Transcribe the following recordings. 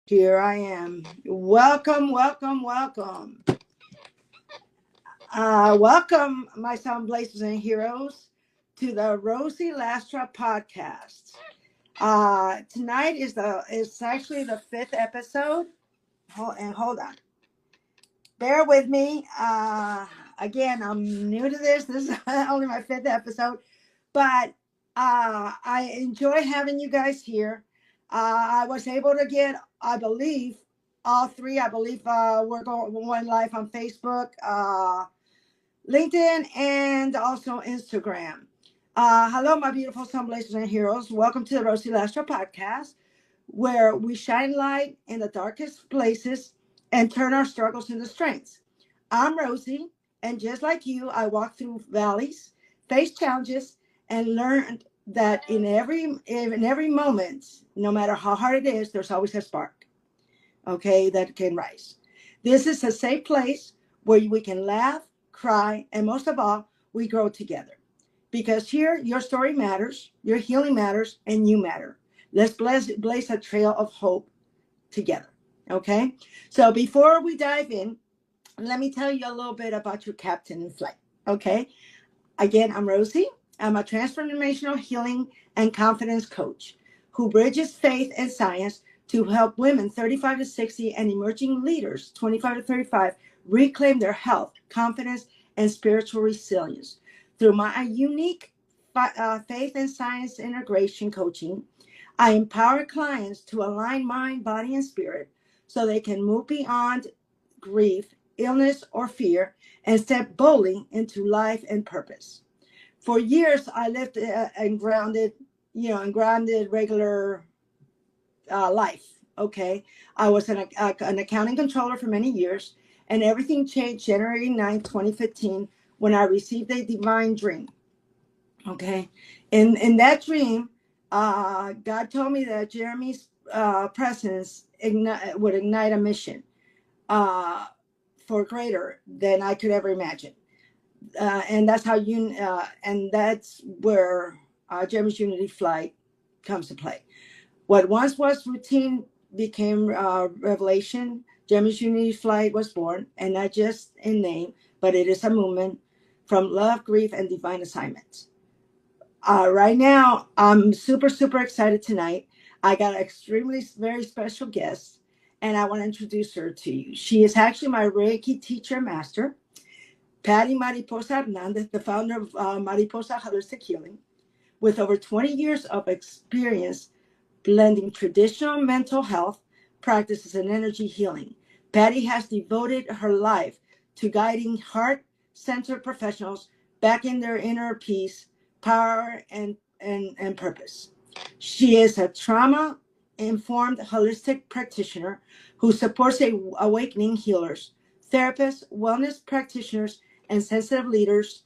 Here I am. Welcome, welcome, welcome. Welcome, my sound blazers and heroes, to the Rosie Lastra podcast. Tonight is actually the fifth episode. Hold on, bear with me. Again, I'm new to this. This is only my fifth episode, but I enjoy having you guys here. I was able to get, I believe, all three. I believe we're going live on Facebook, LinkedIn, and also Instagram. Hello, my beautiful sunblazers and heroes. Welcome to the Rosie Lastra podcast, where we shine light in the darkest places and turn our struggles into strengths. I'm Rosie, and just like you, I walk through valleys, face challenges, and learned that in every moment, no matter how hard it is, there's always a spark, okay, that can rise. This is a safe place where we can laugh, cry, and most of all, we grow together. Because here, your story matters, your healing matters, and you matter. Let's blaze a trail of hope together. Okay? So before we dive in, let me tell you a little bit about your captain in flight. Okay? Again, I'm Rosie. I'm a transformational healing and confidence coach who bridges faith and science to help women 35 to 60 and emerging leaders 25 to 35 reclaim their health, confidence, and spiritual resilience. Through my unique faith and science integration coaching, I empower clients to align mind, body, and spirit so they can move beyond grief, illness, or fear and step boldly into life and purpose. For years, I lived and grounded, and grounded regular life. Okay. I was an accounting controller for many years, and everything changed January 9th, 2015, when I received a divine dream. Okay. In that dream, God told me that Jeremy's presence would ignite a mission uh, for greater than I could ever imagine. And that's and that's where Jeremy's Unity Flight comes to play. What once was routine became revelation. Jeremy's Unity Flight was born, and not just in name, but it is a movement from love, grief, and divine assignments. Right now, I'm super, super excited tonight. I got an extremely, very special guest, and I want to introduce her to you. She is actually my Reiki teacher master, Patty Mariposa Hernandez, the founder of Mariposa Holistic Healing, with over 20 years of experience blending traditional mental health practices and energy healing. Patty has devoted her life to guiding heart-centered professionals back in their inner peace, power, and purpose. She is a trauma-informed holistic practitioner who supports awakening healers, therapists, wellness practitioners, and sensitive leaders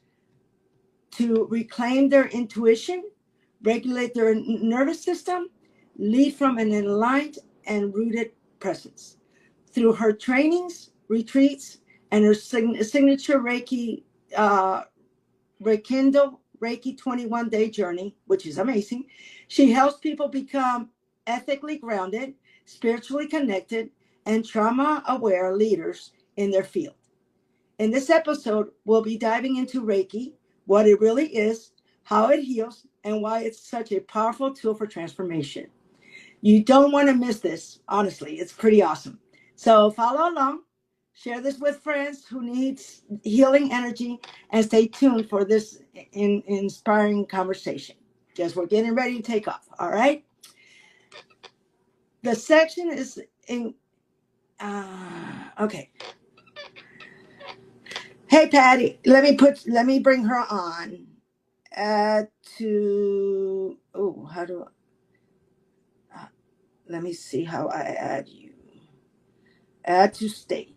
to reclaim their intuition, regulate their nervous system, lead from an aligned and rooted presence. Through her trainings, retreats, and her signature Reiki, Rekindle Reiki 21-day journey, which is amazing, she helps people become ethically grounded, spiritually connected, and trauma-aware leaders in their field. In this episode, we'll be diving into Reiki, what it really is, how it heals, and why it's such a powerful tool for transformation. You don't want to miss this. Honestly, it's pretty awesome. So follow along, share this with friends who need healing energy, and stay tuned for this inspiring conversation because we're getting ready to take off. All right. The section is in. Okay. Hey, Patty. Let me bring her on. Add to. Oh, how do I? Let me see how I add you. Add to state.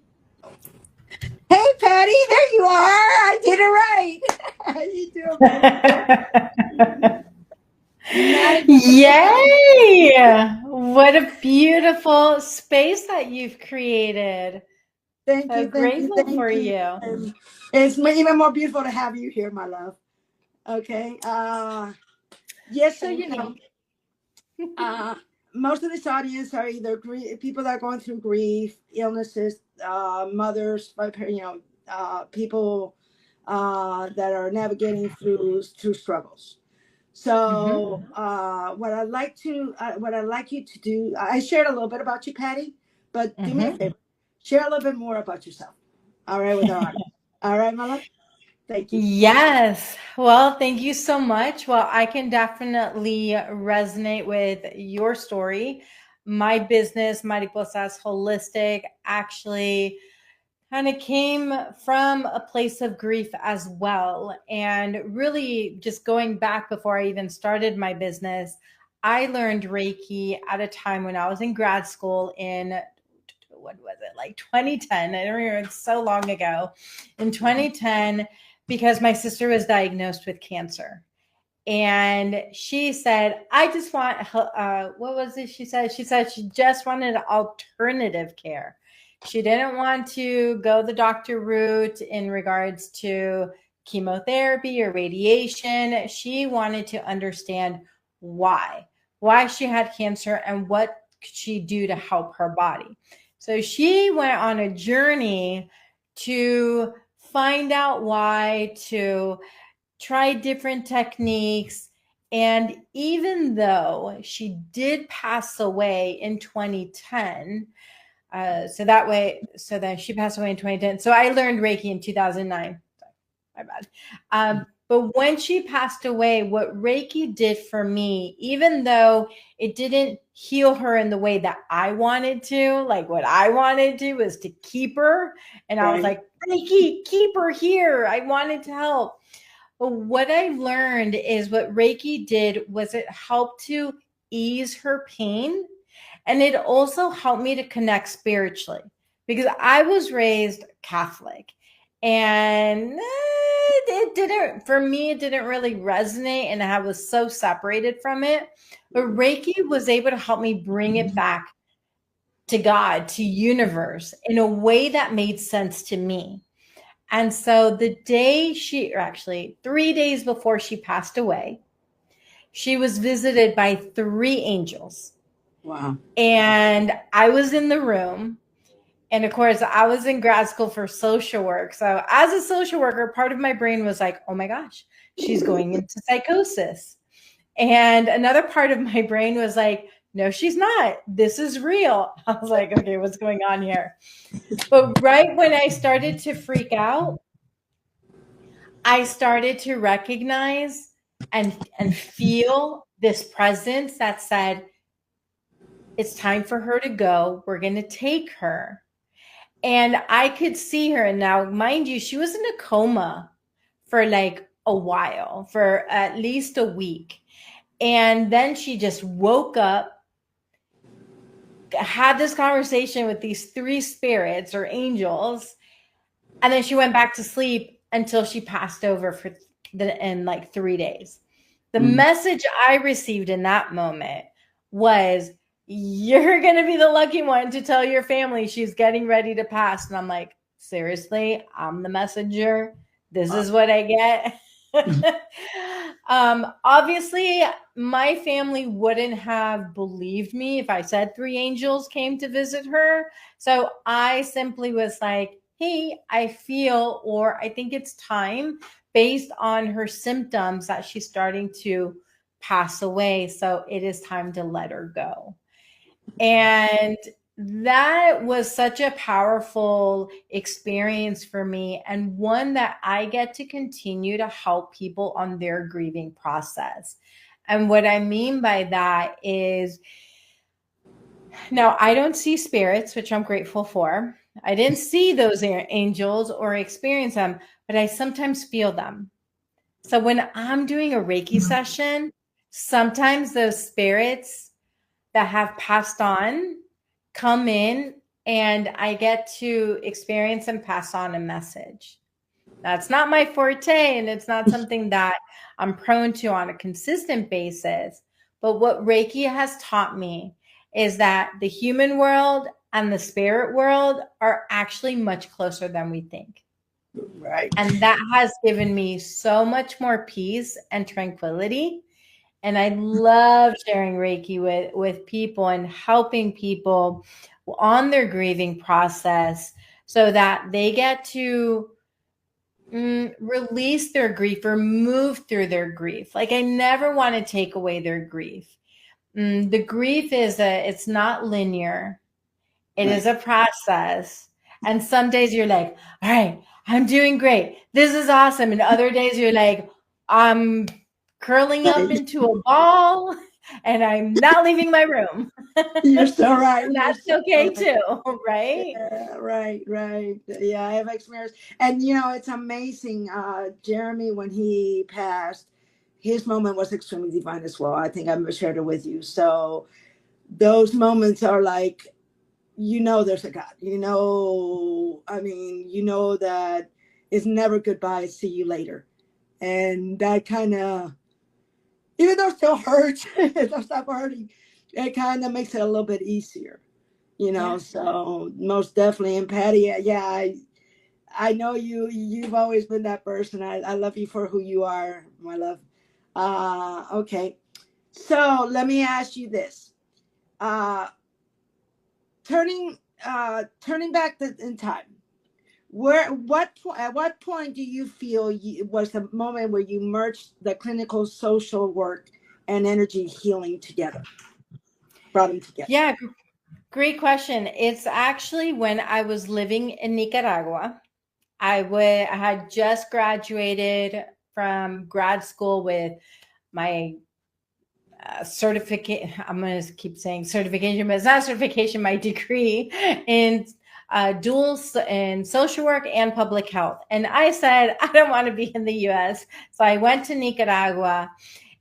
Hey, Patty, there you are. I did it right. How you doing, Patty? Nice. Yay! What a beautiful space that you've created. Thank So you, thank you, grateful thank for you. you. It's even more beautiful to have you here, my love. Okay. Yes, so Thank you. uh, most of this audience are either people that are going through grief, illnesses, mothers, people that are navigating through struggles. Mm-hmm. So what I'd like you to do, I shared a little bit about you, Patty, but do me a Mm-hmm. favor, share a little bit more about yourself. All right, with our audience. All right, my love. Thank you. Yes. Well, thank you so much. Well, I can definitely resonate with your story. My business, Mariposas Holistic, actually kind of came from a place of grief as well. And really, just going back before I even started my business, I learned Reiki at a time when I was in grad school in what was it, like 2010? I don't remember, it's so long ago. In 2010, because my sister was diagnosed with cancer. And she said, I just want, what was it she said? She said she just wanted alternative care. She didn't want to go the doctor route in regards to chemotherapy or radiation. She wanted to understand why she had cancer and what could she do to help her body. So she went on a journey to find out why, to try different techniques. And even though she did pass away in 2010, so then she passed away in 2010. So I learned Reiki in 2009. Sorry, my bad. But when she passed away, what Reiki did for me, even though it didn't heal her in the way that I wanted to, like what I wanted to was to keep her. And I was Right. like, Reiki, keep her here. I wanted to help. But what I learned is what Reiki did was it helped to ease her pain. And it also helped me to connect spiritually because I was raised Catholic and it didn't, for me, it didn't really resonate and I was so separated from it. But Reiki was able to help me bring it back to God, to universe in a way that made sense to me. And so the day or actually 3 days before she passed away, she was visited by 3 angels. Wow. And I was in the room. And of course, I was in grad school for social work. So as a social worker, part of my brain was like, oh my gosh, she's going into psychosis. And another part of my brain was like, no, she's not. This is real. I was like, okay, what's going on here? But right when I started to freak out, I started to recognize and feel this presence that said, it's time for her to go. We're going to take her. And I could see her. And now, mind you, she was in a coma for like a while, for at least a week. And then she just woke up, had this conversation with these 3 spirits or angels, and then she went back to sleep until she passed over in like 3 days. The Mm. message I received in that moment was, you're going to be the lucky one to tell your family she's getting ready to pass. And I'm like, seriously, I'm the messenger. This is what I get. Obviously, my family wouldn't have believed me if I said 3 angels came to visit her. So I simply was like, hey, I feel, or I think it's time based on her symptoms that she's starting to pass away. So it is time to let her go. And that was such a powerful experience for me, and one that I get to continue to help people on their grieving process. And what I mean by that is, now I don't see spirits, which I'm grateful for. I didn't see those angels or experience them, but I sometimes feel them. So when I'm doing a Reiki session, sometimes those spirits that have passed on come in and I get to experience and pass on a message. That's not my forte and it's not something that I'm prone to on a consistent basis. But what Reiki has taught me is that the human world and the spirit world are actually much closer than we think. Right. And that has given me so much more peace and tranquility. And I love sharing Reiki with people and helping people on their grieving process so that they get to release their grief or move through their grief. Like I never want to take away their grief. The grief it's not linear. It is Right. a process. And some days you're like, all right, I'm doing great. This is awesome. And other days you're like, I'm curling up Right. into a ball and I'm not leaving my room. You're so right. And You're that's so okay right. too, right? Yeah, right, right. Yeah, I have experience. And you know, it's amazing. Jeremy, when he passed, his moment was extremely divine as well. I think I shared it with you. So those moments are like, you know, there's a God. You know, I mean, you know that it's never goodbye, see you later. And that kind of, even though it still hurts, it don't stop hurting, it kind of makes it a little bit easier, you know. Yeah. So most definitely. And Patty, yeah, I know you've always been that person. I love you for who you are, my love. Okay, so let me ask you this. uh turning back in time, at what point do you feel was the moment where you merged the clinical social work and energy healing together, brought them together? Yeah, great question. It's actually when I was living in Nicaragua. I had just graduated from grad school with my certificate. I'm going to keep saying certification, but it's not certification, my degree in in social work and public health. And I said, I don't want to be in the US. So I went to Nicaragua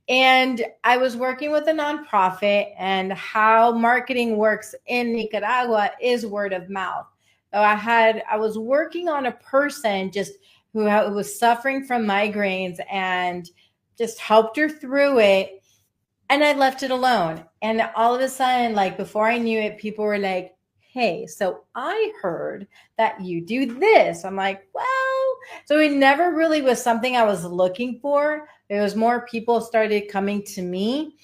and I was working with a nonprofit, and how marketing works in Nicaragua is word of mouth. So I was working on a person just who was suffering from migraines and just helped her through it, and I left it alone. And all of a sudden, like before I knew it, people were like, hey, so I heard that you do this. I'm like, well, so it never really was something I was looking for. It was more people started coming to me.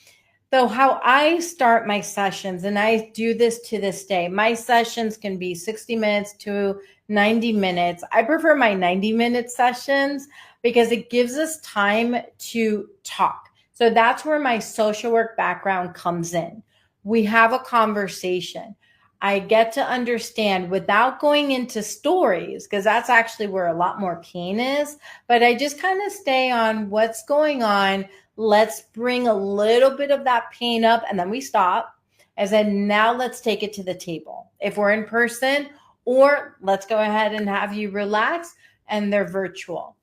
So, how I start my sessions, and I do this to this day, my sessions can be 60 minutes to 90 minutes. I prefer my 90-minute sessions because it gives us time to talk. So, that's where my social work background comes in. We have a conversation. I get to understand without going into stories, because that's actually where a lot more pain is. But I just kind of stay on what's going on. Let's bring a little bit of that pain up and then we stop. And then now let's take it to the table. If we're in person, or let's go ahead and have you relax and they're virtual.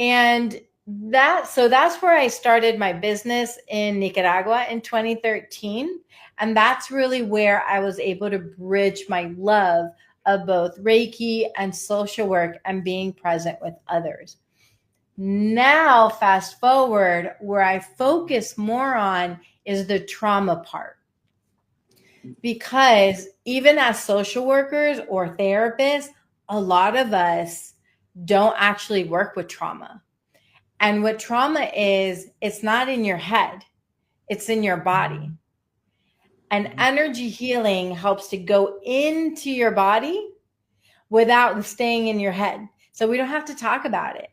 And that's where I started my business in Nicaragua in 2013. And that's really where I was able to bridge my love of both Reiki and social work and being present with others. Now, fast forward, where I focus more on is the trauma part. Because even as social workers or therapists, a lot of us don't actually work with trauma. And what trauma is, it's not in your head, it's in your body. And energy healing helps to go into your body without staying in your head. So we don't have to talk about it.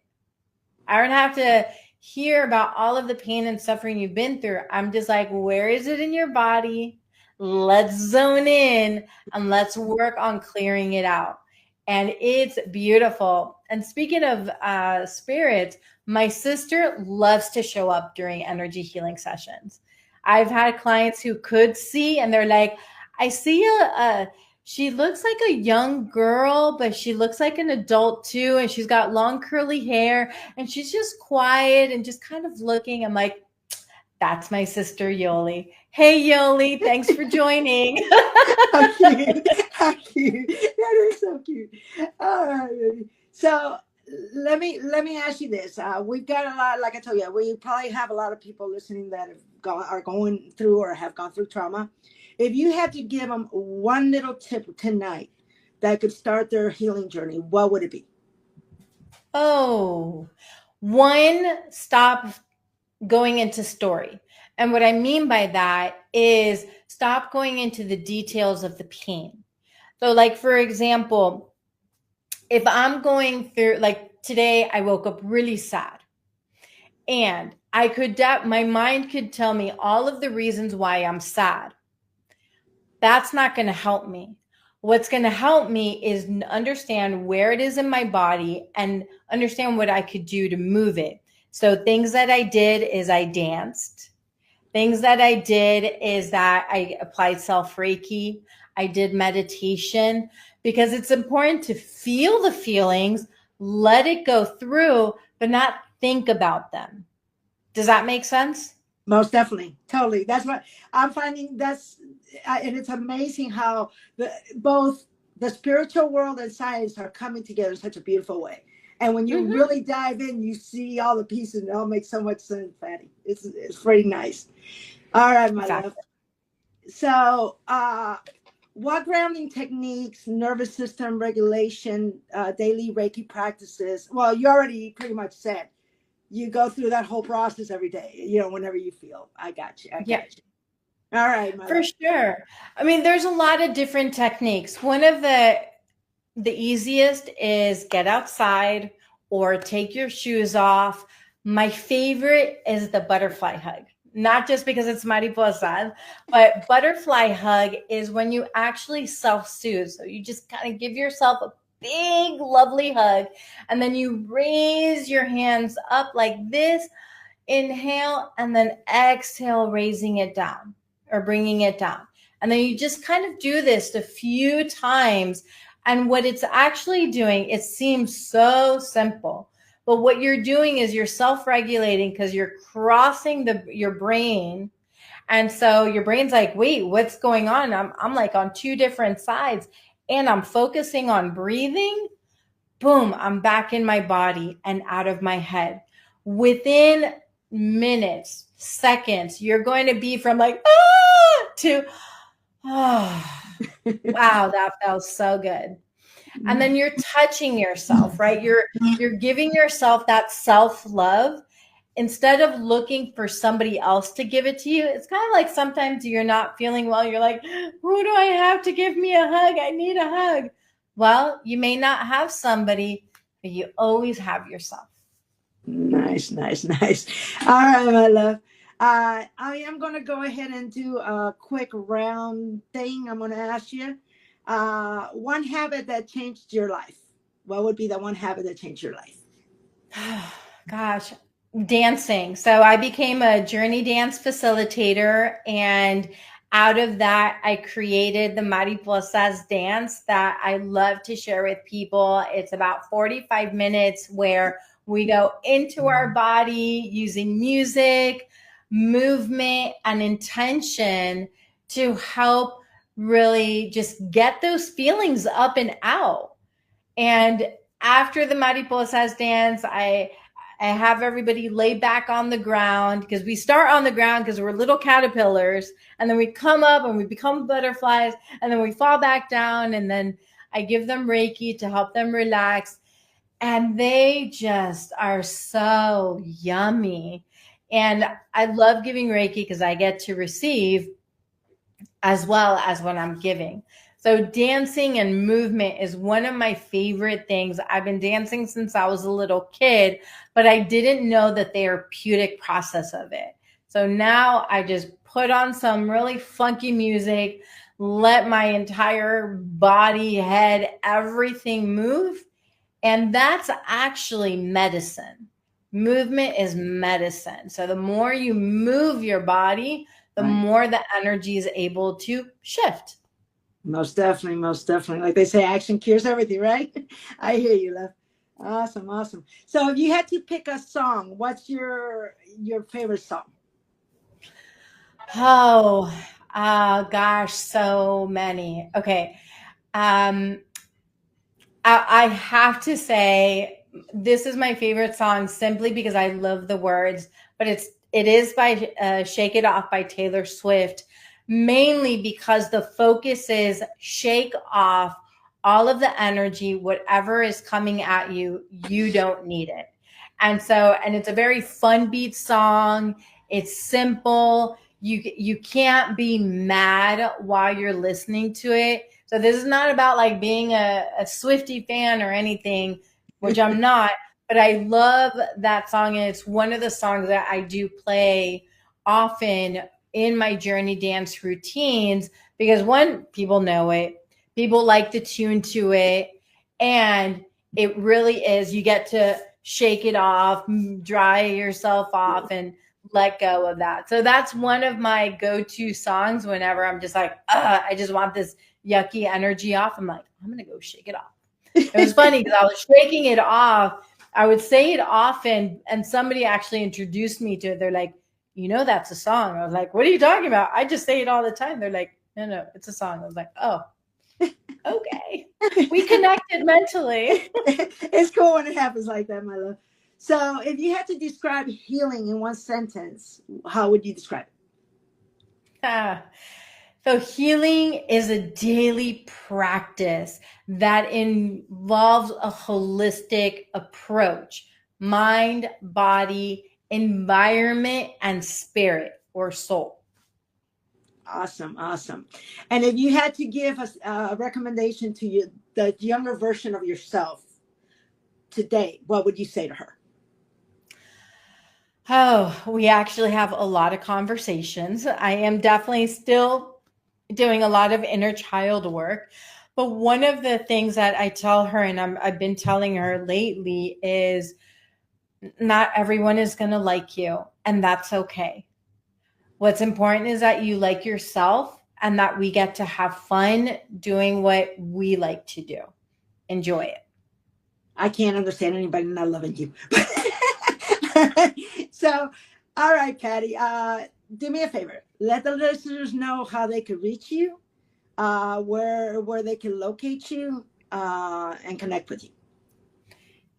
I don't have to hear about all of the pain and suffering you've been through. I'm just like, where is it in your body? Let's zone in and let's work on clearing it out. And it's beautiful. And speaking of spirits, my sister loves to show up during energy healing sessions. I've had clients who could see, and they're like, I see she looks like a young girl, but she looks like an adult too. And she's got long curly hair and she's just quiet and just kind of looking. I'm like, that's my sister Yoli. Hey Yoli, thanks for joining. How cute. How cute. That is so cute. All right, baby. So let me ask you this. We've got a lot, like I told you, we probably have a lot of people listening that are going through or have gone through trauma. If you had to give them one little tip tonight that could start their healing journey, what would it be? Oh, one, stop going into story. And what I mean by that is stop going into the details of the pain. So, like, for example, if I'm going through, like today, I woke up really sad. And my mind could tell me all of the reasons why I'm sad. That's not going to help me. What's going to help me is understand where it is in my body and understand what I could do to move it. So things that I did is I danced. Things that I did is that I applied self Reiki. I did meditation, because it's important to feel the feelings, let it go through, but not think about them. Does that make sense? Most definitely, totally. That's what I'm finding. And it's amazing how both the spiritual world and science are coming together in such a beautiful way. And when you Mm-hmm. really dive in, you see all the pieces, and it all makes so much sense, Patty. It's pretty nice. All right, my love. Exactly. So, what grounding techniques, nervous system regulation, daily Reiki practices? Well, you already pretty much said you go through that whole process every day, whenever you feel. I got you. I Yeah, got you. All right, my for love. sure. I mean, there's a lot of different techniques. One of the easiest is get outside or take your shoes off. My favorite is the butterfly hug. Not just because it's mariposa, but butterfly hug is when you actually self-soothe. So you just kind of give yourself a big, lovely hug, and then you raise your hands up like this, inhale, and then exhale, raising it down or bringing it down. And then you just kind of do this a few times. And what it's actually doing, it seems so simple, but what you're doing is you're self-regulating, because you're crossing your brain. And so your brain's like, wait, what's going on? I'm like on two different sides, and I'm focusing on breathing. Boom, I'm back in my body and out of my head. Within minutes, seconds, you're going to be from like, to, oh, wow, that felt so good. And then you're touching yourself, right? You're giving yourself that self-love instead of looking for somebody else to give it to you. It's kind of like sometimes you're not feeling well. You're like, who do I have to give me a hug? I need a hug. Well, you may not have somebody, but you always have yourself. Nice, nice, nice. All right, my love. I am going to go ahead and do a quick round thing. I'm going to ask you one habit that changed your life. What would be the one habit that changed your life? Gosh, dancing. So I became a journey dance facilitator, and out of that, I created the Mariposas dance that I love to share with people. It's about 45 minutes where we go into our body using music, movement, and intention to help really just get those feelings up and out. And after the Mariposas dance, I have everybody lay back on the ground, because we start on the ground because we're little caterpillars, and then we come up and we become butterflies, and then we fall back down, and then I give them Reiki to help them relax, and they just are so yummy. And I love giving Reiki because I get to receive as well as when I'm giving. So dancing and movement is one of my favorite things. I've been dancing since I was a little kid, but I didn't know the therapeutic process of it. So now I just put on some really funky music, let my entire body, head, everything move. And that's actually medicine. Movement is medicine. So the more you move your body, the Right. more the energy is able to shift. Most definitely, most definitely. Like they say, action cures everything, right? I hear you, love. Awesome, awesome. So if you had to pick a song, what's your favorite song? Oh, gosh, so many. Okay. Um, I have to say this is my favorite song simply because I love the words, but it is by Shake It Off by Taylor Swift, mainly because the focus is shake off all of the energy, whatever is coming at you, you don't need it. And so, and it's a very fun beat song. It's simple. You can't be mad while you're listening to it. So this is not about like being a Swiftie fan or anything, which I'm not, but I love that song, and it's one of the songs that I do play often in my journey dance routines because one, people know it, people like to tune to it, and it really is, you get to shake it off, dry yourself off, and let go of that. So that's one of my go-to songs whenever I'm just like, I just want this yucky energy off. I'm like, I'm gonna go shake it off. It was funny because I was shaking it off. I would say it often, and somebody actually introduced me to it. They're like, you know, that's a song. I was like, what are you talking about? I just say it all the time. They're like, no, no, it's a song. I was like, oh, okay. We connected mentally. It's cool when it happens like that, my love. So, if you had to describe healing in one sentence, how would you describe it? Ah. So, healing is a daily practice that involves a holistic approach: mind, body, environment, and spirit or soul. Awesome, awesome. And if you had to give us a recommendation to you, the younger version of yourself today, what would you say to her? Oh, we actually have a lot of conversations. I am definitely still doing a lot of inner child work. But one of the things that I tell her, and I've been telling her lately, is not everyone is going to like you, and that's okay. What's important is that you like yourself and that we get to have fun doing what we like to do. Enjoy it. I can't understand anybody not loving you. So, all right, Patty, do me a favor. Let the listeners know how they could reach you, where they can locate you, and connect with you.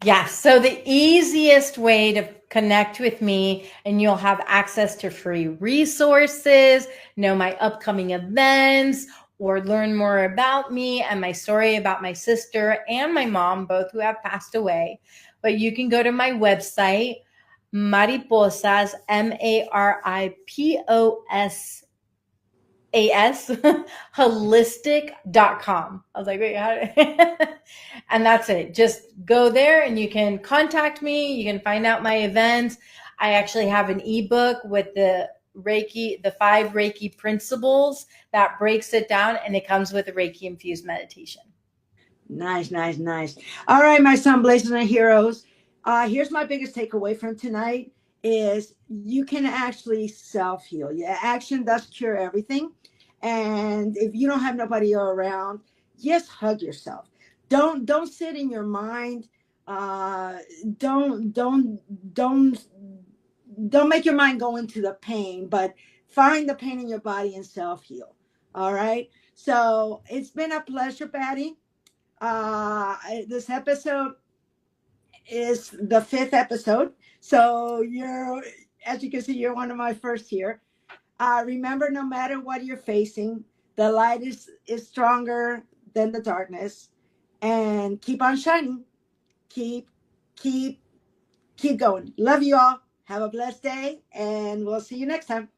Yes. So the easiest way to connect with me, and you'll have access to free resources, know my upcoming events, or learn more about me and my story about my sister and my mom, both who have passed away. But you can go to my website, Mariposas, Maripos, holistic.com. I was like, wait, how and that's it. Just go there and you can contact me. You can find out my events. I actually have an ebook with the Reiki, the 5 Reiki principles that breaks it down, and it comes with a Reiki infused meditation. Nice, nice, nice. All right, my sun blazers and heroes. Here's my biggest takeaway from tonight is you can actually self-heal. Yeah, action does cure everything. And if you don't have nobody around, just hug yourself. Don't sit in your mind. Uh, don't don't don't don't make your mind go into the pain, but find the pain in your body and self-heal. All right. So it's been a pleasure, Patty. This episode is the 5th episode. So you're, as you can see, you're one of my first here. Remember, no matter what you're facing, the light is stronger than the darkness, and keep on shining. Keep, keep, keep going. Love you all. Have a blessed day, and we'll see you next time.